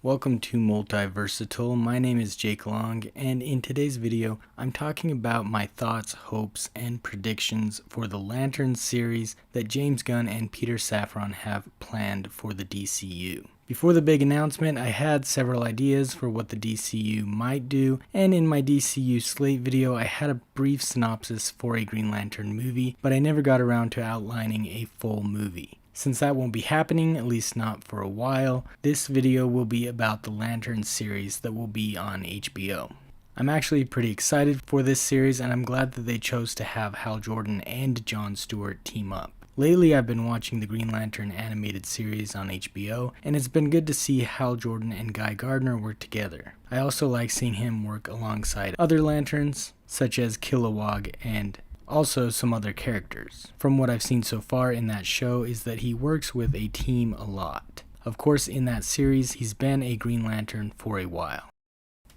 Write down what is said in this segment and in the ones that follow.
Welcome to Multiversatile. My name is Jake Long, and in today's video, I'm talking about my thoughts, hopes, and predictions for the Lanterns series that James Gunn and Peter Safran have planned for the DCU. Before the big announcement, I had several ideas for what the DCU might do, and in my DCU slate video, I had a brief synopsis for a Green Lantern movie, but I never got around to outlining a full movie. Since that won't be happening, at least not for a while, this video will be about the Lanterns series that will be on HBO. I'm actually pretty excited for this series, and I'm glad that they chose to have Hal Jordan and John Stewart team up. Lately, I've been watching the Green Lantern animated series on HBO, and it's been good to see Hal Jordan and Guy Gardner work together. I also like seeing him work alongside other Lanterns, such as Kilowog and also some other characters. From what I've seen so far in that show is that he works with a team a lot. Of course, in that series, he's been a Green Lantern for a while.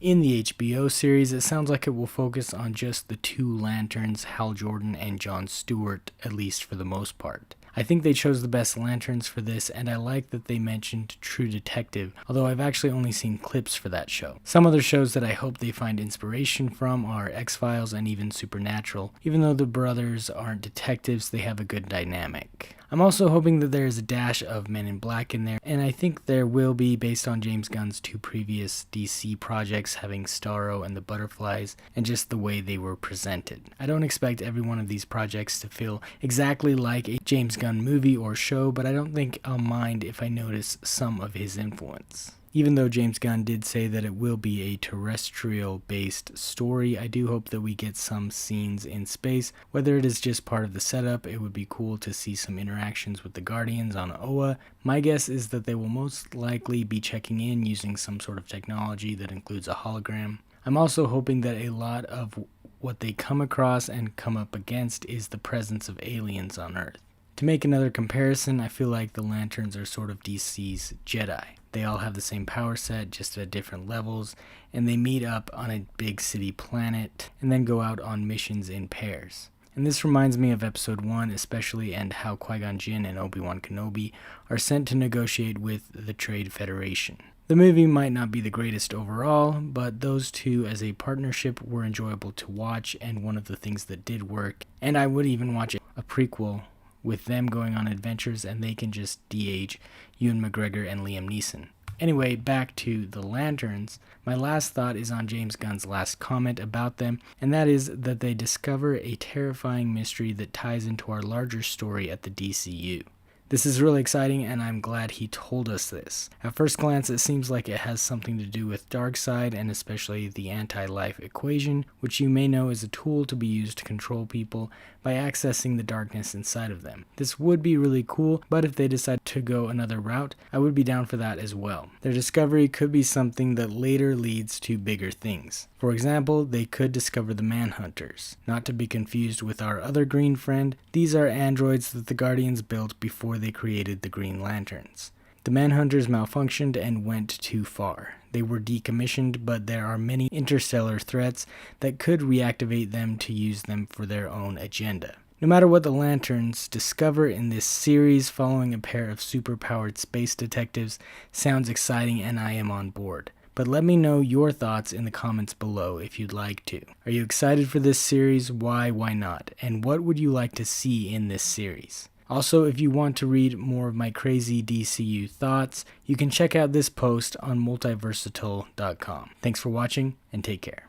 In the HBO series, it sounds like it will focus on just the two Lanterns, Hal Jordan and John Stewart, at least for the most part. I think they chose the best Lanterns for this, and I like that they mentioned True Detective, although I've actually only seen clips for that show. Some other shows that I hope they find inspiration from are X-Files and even Supernatural. Even though the brothers aren't detectives, they have a good dynamic. I'm also hoping that there's a dash of Men in Black in there, and I think there will be based on James Gunn's two previous DC projects having Starro and the Butterflies, and just the way they were presented. I don't expect every one of these projects to feel exactly like a James Gunn movie or show, but I don't think I'll mind if I notice some of his influence. Even though James Gunn did say that it will be a terrestrial-based story, I do hope that we get some scenes in space. Whether it is just part of the setup, it would be cool to see some interactions with the Guardians on Oa. My guess is that they will most likely be checking in using some sort of technology that includes a hologram. I'm also hoping that a lot of what they come across and come up against is the presence of aliens on Earth. To make another comparison, I feel like the Lanterns are sort of DC's Jedi. They all have the same power set, just at different levels, and they meet up on a big city planet, and then go out on missions in pairs. And this reminds me of Episode 1 especially, and how Qui-Gon Jinn and Obi-Wan Kenobi are sent to negotiate with the Trade Federation. The movie might not be the greatest overall, but those two as a partnership were enjoyable to watch, and one of the things that did work, and I would even watch a prequel with them going on adventures and they can just de-age Ewan McGregor and Liam Neeson. Anyway, back to the Lanterns. My last thought is on James Gunn's last comment about them, and that is that they discover a terrifying mystery that ties into our larger story at the DCU. This is really exciting, and I'm glad he told us this. At first glance, it seems like it has something to do with Darkseid, and especially the anti-life equation, which you may know is a tool to be used to control people by accessing the darkness inside of them. This would be really cool, but if they decide to go another route, I would be down for that as well. Their discovery could be something that later leads to bigger things. For example, they could discover the Manhunters. Not to be confused with our other green friend, these are androids that the Guardians built before they created the Green Lanterns. The Manhunters malfunctioned and went too far. They were decommissioned, but there are many interstellar threats that could reactivate them to use them for their own agenda. No matter what the Lanterns discover in this series, following a pair of superpowered space detectives sounds exciting, and I am on board. But let me know your thoughts in the comments below if you'd like to. Are you excited for this series? Why not? And what would you like to see in this series? Also, if you want to read more of my crazy DCU thoughts, you can check out this post on multiversatile.com. Thanks for watching, and take care.